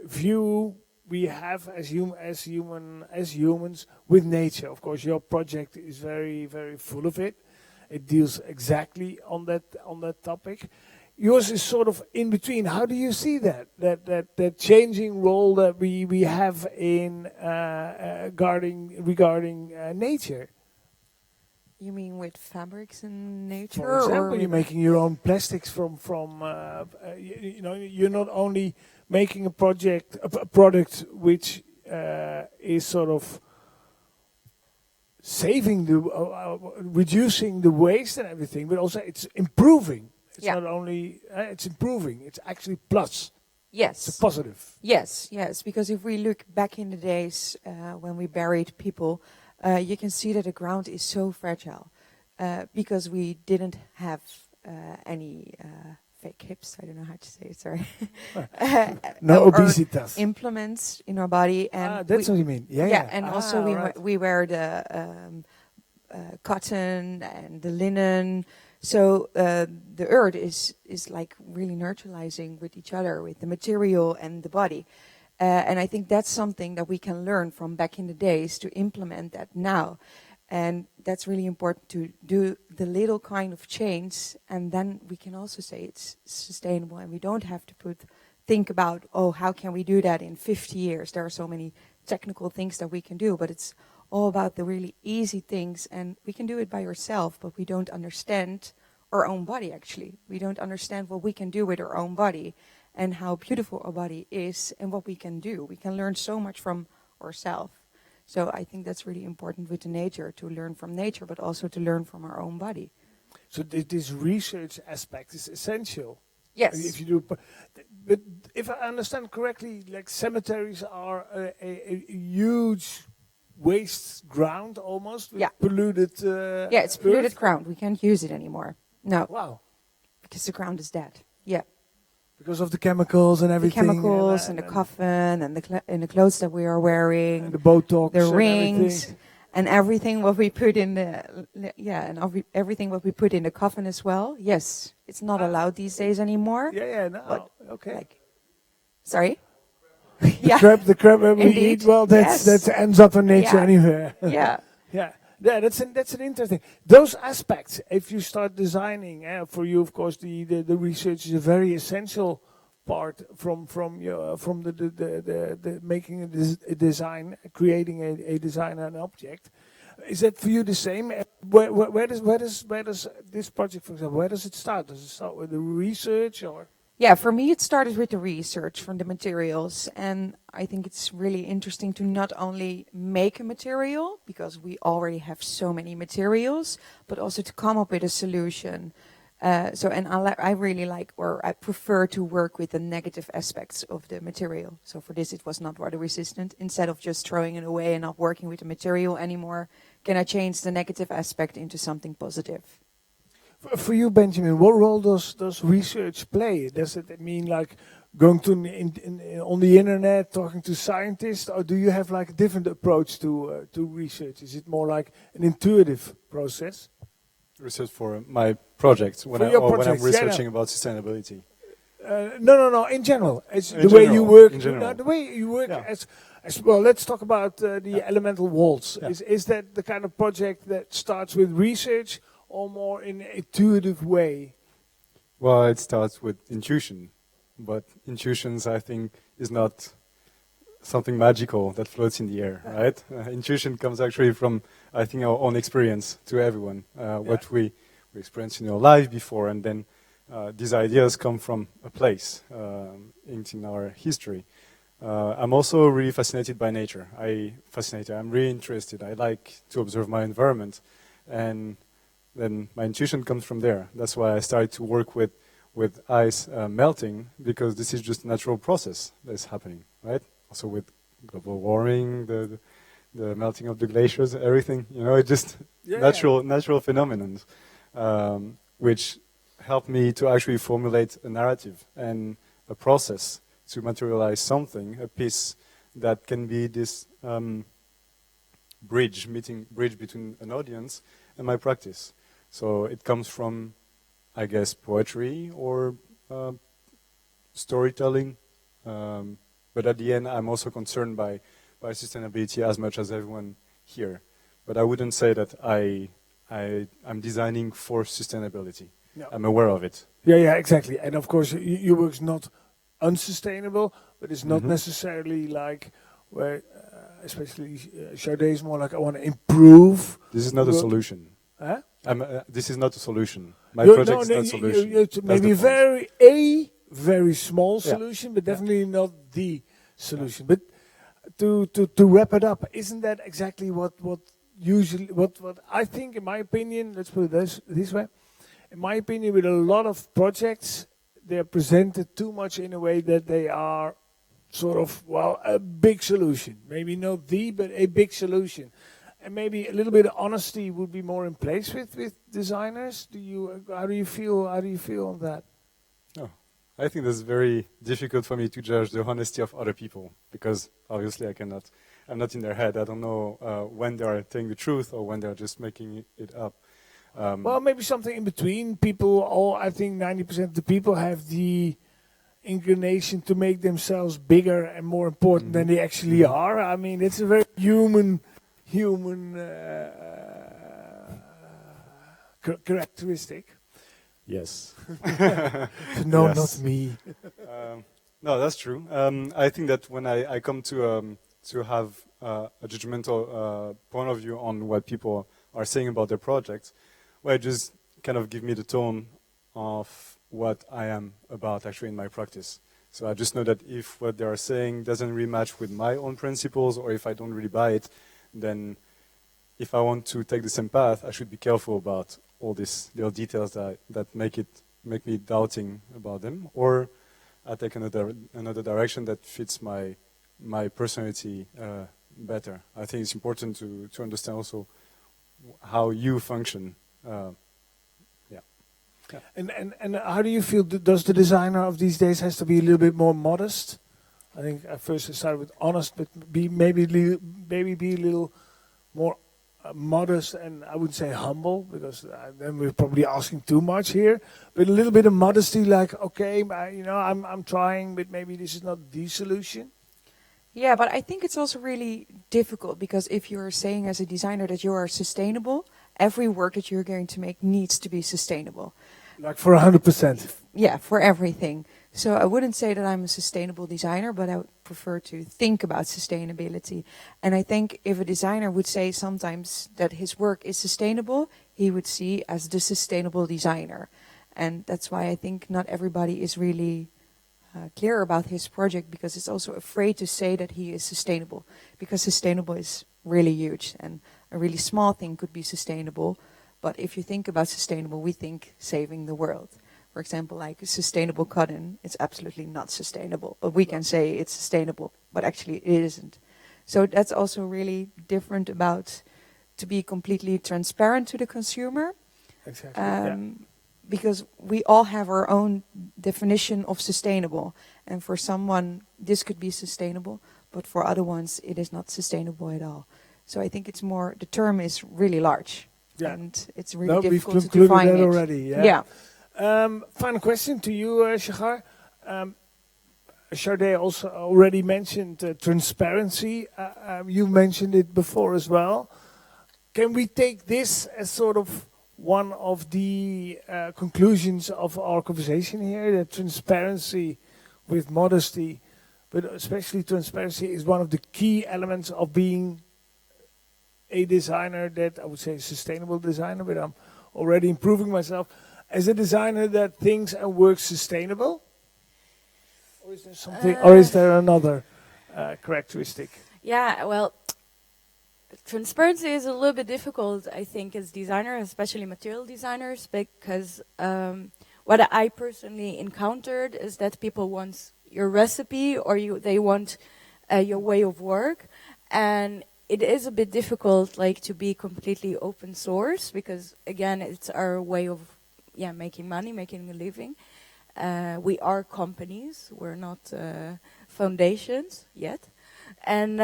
S2: view we have as humans with nature. Of course, your project is very, very full of it. It deals exactly on that topic. Yours is sort of in between. How do you see that changing role that we have in regarding nature?
S1: You mean with fabrics in nature?
S2: For example,
S1: or
S2: you're making your own plastics from you're not only making a product which is sort of saving reducing the waste and everything, but also it's improving. It's not only it's improving; it's actually plus.
S1: Yes.
S2: It's a positive.
S1: Yes, because if we look back in the days when we buried people, you can see that the ground is so fragile because we didn't have any fake hips. I don't know how to say it. Sorry.
S2: No
S1: or
S2: obesitas.
S1: Implements in our body, and
S2: that's what you mean. Yeah.
S1: and also we wear the cotton and the linen. So the earth is like really neutralizing with each other, with the material and the body. And I think that's something that we can learn from back in the days to implement that now. And that's really important to do the little kind of change. And then we can also say it's sustainable and we don't have to think about, how can we do that in 50 years? There are so many technical things that we can do, but it's all about the really easy things. And we can do it by ourselves, but we don't understand our own body, actually. We don't understand what we can do with our own body and how beautiful our body is and what we can do. We can learn so much from ourselves. So I think that's really important with the nature, to learn from nature, but also to learn from our own body.
S2: So this research aspect is essential.
S1: Yes.
S2: If you do, but if I understand correctly, like cemeteries are a huge waste ground almost. With polluted.
S1: It's polluted ground. We can't use it anymore. No.
S2: Wow.
S1: Because the ground is dead. Yeah.
S2: Because of the chemicals and everything.
S1: The chemicals and the coffin and the clothes that we are wearing.
S2: And the Botox.
S1: The
S2: and
S1: rings.
S2: Everything.
S1: And everything what we put in everything what we put in the coffin as well. Yes, it's not allowed these days anymore.
S2: No, okay.
S1: Sorry.
S2: The crab that we
S1: Indeed.
S2: eat. Well, that ends up in nature anywhere.
S1: Yeah.
S2: That's an interesting. Those aspects, if you start designing, for you, of course, the research is a very essential part from the making a design, creating a design and an object. Is that for you the same? Where does this project, for example, where does it start? Does it start with the research or?
S1: Yeah, for me it started with the research from the materials, and I think it's really interesting to not only make a material, because we already have so many materials, but also to come up with a solution. I really like, or I prefer to work with the negative aspects of the material. So for this, it was not water resistant. Instead of just throwing it away and not working with the material anymore, can I change the negative aspect into something positive?
S2: For you, Benjamin, what role does research play? Does it mean like going to on the internet, talking to scientists, or do you have like a different approach to research? Is it more like an intuitive process?
S3: Research for my project when I'm researching about sustainability.
S2: No. In general, it's
S3: In
S2: the way you work.
S3: In general.
S2: The way you work as well. Let's talk about the elemental walls.
S3: Yeah.
S2: Is that the kind of project that starts with research, or more in an intuitive way?
S3: Well, it starts with intuition, but intuitions, I think, is not something magical that floats in the air, right? Intuition comes actually from, I think, our own experience to everyone, what we experienced in our life before, and then these ideas come from a place in our history. I'm also really fascinated by nature. I'm really interested. I like to observe my environment, and then my intuition comes from there. That's why I started to work with ice melting, because this is just a natural process that's happening, right? Also with global warming, the melting of the glaciers, everything, it's just natural phenomena, which help me to actually formulate a narrative and a process to materialize something, a piece that can be this bridge between an audience and my practice. So it comes from, I guess, poetry or storytelling. But at the end, I'm also concerned by sustainability as much as everyone here. But I wouldn't say that I'm designing for sustainability. No. I'm aware of it.
S2: Yeah, exactly. And of course, your work's not unsustainable, but it's not necessarily like where, especially Chaudet is more like, I want to improve.
S3: This is not a solution.
S2: Huh?
S3: This is not a solution. My project is not a solution.
S2: Maybe very small solution, but definitely not the solution. But to wrap it up, isn't that exactly what I think, in my opinion, let's put it this way, in my opinion, with a lot of projects, they're presented too much in a way that they are sort of, a big solution. Maybe not but a big solution. And maybe a little bit of honesty would be more in place with designers. How do you feel on that?
S3: Oh, I think that's very difficult for me to judge the honesty of other people, because obviously I'm not in their head. I don't know when they are telling the truth or when they're just making it up.
S2: Well, maybe something in between. I think 90% of the people have the inclination to make themselves bigger and more important than they actually are. I mean, it's a very human characteristic.
S3: Yes.
S2: No,
S3: yes.
S2: not me.
S3: No, that's true. I think that when I come to have a judgmental point of view on what people are saying about their projects, well, it just kind of give me the tone of what I am about actually in my practice. So I just know that if what they are saying doesn't really match with my own principles, or if I don't really buy it, then if I want to take the same path, I should be careful about all these little details that make me doubting about them, or I take another direction that fits my personality better. I think it's important to understand also how you function.
S2: And how do you feel? Does the designer of these days has to be a little bit more modest? I think at first I started with honest, but maybe be a little more modest, and I wouldn't say humble, because then we're probably asking too much here. But a little bit of modesty, like, okay, I'm trying, but maybe this is not the solution.
S1: Yeah, but I think it's also really difficult, because if you're saying as a designer that you are sustainable, every work that you're going to make needs to be sustainable.
S2: Like for 100%.
S1: Yeah, for everything. So I wouldn't say that I'm a sustainable designer, but I would prefer to think about sustainability. And I think if a designer would say sometimes that his work is sustainable, he would see as the sustainable designer. And that's why I think not everybody is really clear about his project, because it's also afraid to say that he is sustainable, because sustainable is really huge, and a really small thing could be sustainable. But if you think about sustainable, we think saving the world. For example, like sustainable cotton, it's absolutely not sustainable, but we can say it's sustainable, but actually it isn't. So that's also really different about to be completely transparent to the consumer.
S2: Exactly.
S1: Because we all have our own definition of sustainable. And for someone, this could be sustainable, but for other ones, it is not sustainable at all. So I think it's more, the term is really large.
S2: Yeah.
S1: And it's really difficult to
S2: concluded
S1: define
S2: that
S1: it.
S2: already.
S1: Yeah.
S2: Final question to you, Shahar. Sharday also already mentioned transparency. You mentioned it before as well. Can we take this as sort of one of the conclusions of our conversation here, that transparency with modesty, but especially transparency, is one of the key elements of being a designer that I would say a sustainable designer, but I'm already improving myself as a designer that thinks and works sustainable? Or is there something, or is there another characteristic?
S4: Yeah, well, transparency is a little bit difficult, I think, as designers, especially material designers, because what I personally encountered is that people want your recipe, or they want your way of work, and it is a bit difficult, like, to be completely open source, because again, it's our way of making money, making a living. We are companies, we're not foundations yet, and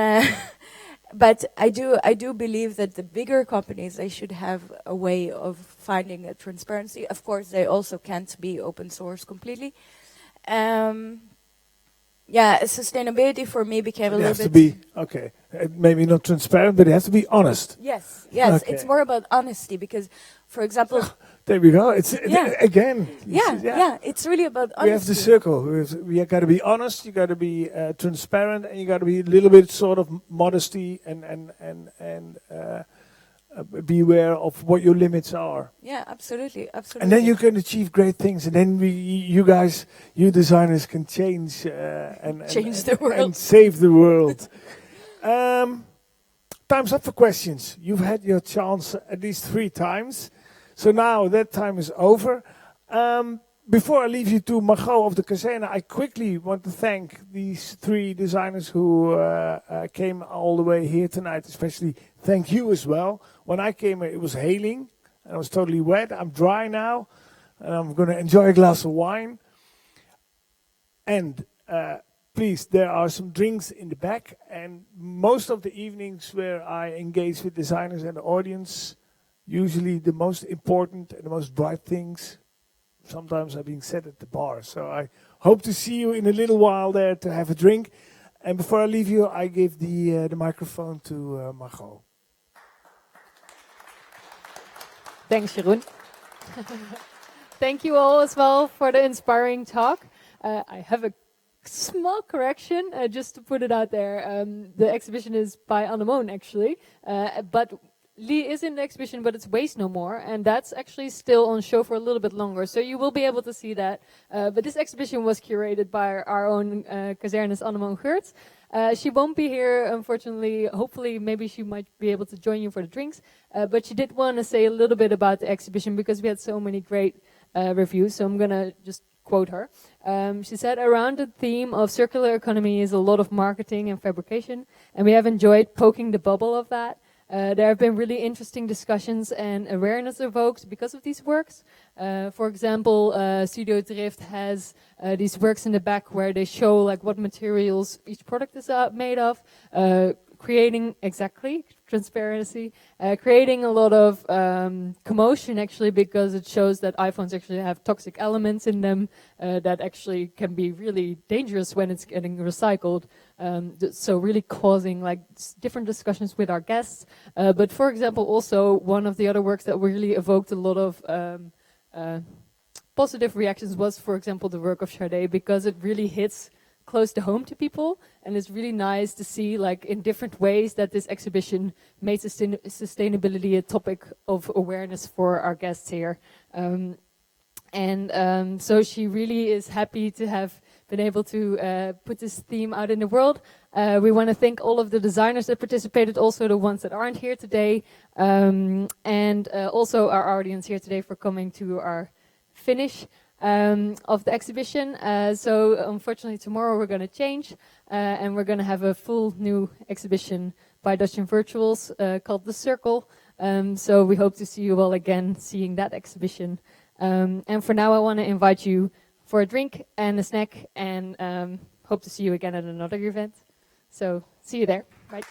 S4: but I do believe that the bigger companies, they should have a way of finding a transparency. Of course, they also can't be open source completely. Sustainability for me became a little bit.
S2: It has to be, okay, maybe not transparent, but it has to be honest.
S4: Yes,
S2: Okay.
S4: It's more about honesty, because, for example,
S2: there we go. It's again.
S4: it's really about honesty.
S2: We have the circle. We got to be honest. You got to be transparent, and you got to be a little bit sort of modesty and be aware of what your limits are.
S4: Yeah, absolutely.
S2: And then you can achieve great things. And then you designers can change
S4: change the world
S2: and save the world. Time's up for questions. You've had your chance at least 3 times. So now that time is over. Before I leave you to Margot of the Kazerne, I quickly want to thank these 3 designers who came all the way here tonight. Especially thank you as well. When I came here, it was hailing. I was totally wet. I'm dry now. And I'm going to enjoy a glass of wine. And please, there are some drinks in the back. And most of the evenings where I engage with designers and the audience, usually the most important and the most bright things sometimes are being said at the bar. So I hope to see you in a little while there to have a drink. And before I leave you, I give the microphone to Margot.
S5: Thanks, Jeroen. Thank you all as well for the inspiring talk. I have a small correction, just to put it out there. The exhibition is by Anemone, actually, but Lee is in the exhibition, but it's Waste No More, and that's actually still on show for a little bit longer, so you will be able to see that. But this exhibition was curated by our own Kazernes Anemone Geurts. She won't be here, unfortunately. Hopefully, maybe she might be able to join you for the drinks. But she did want to say a little bit about the exhibition, because we had so many great reviews, so I'm going to just quote her. She said, around the theme of circular economy is a lot of marketing and fabrication, and we have enjoyed poking the bubble of that. There have been really interesting discussions and awareness evoked because of these works. For example, Studio Drift has these works in the back where they show like what materials each product is made of, creating transparency, creating a lot of commotion actually, because it shows that iPhones actually have toxic elements in them that actually can be really dangerous when it's getting recycled. So really causing like different discussions with our guests. But for example, also one of the other works that really evoked a lot of positive reactions was, for example, the work of Sade, because it really hits close to home to people, and it's really nice to see, like, in different ways that this exhibition made sustainability a topic of awareness for our guests here. So she really is happy to have been able to put this theme out in the world. We want to thank all of the designers that participated, also the ones that aren't here today, and also our audience here today for coming to our finish of the exhibition. So unfortunately tomorrow we're going to change, and we're going to have a full new exhibition by Dutch Virtuals called The Circle. So we hope to see you all again seeing that exhibition. And for now I want to invite you for a drink and a snack, and hope to see you again at another event. So see you there. Bye.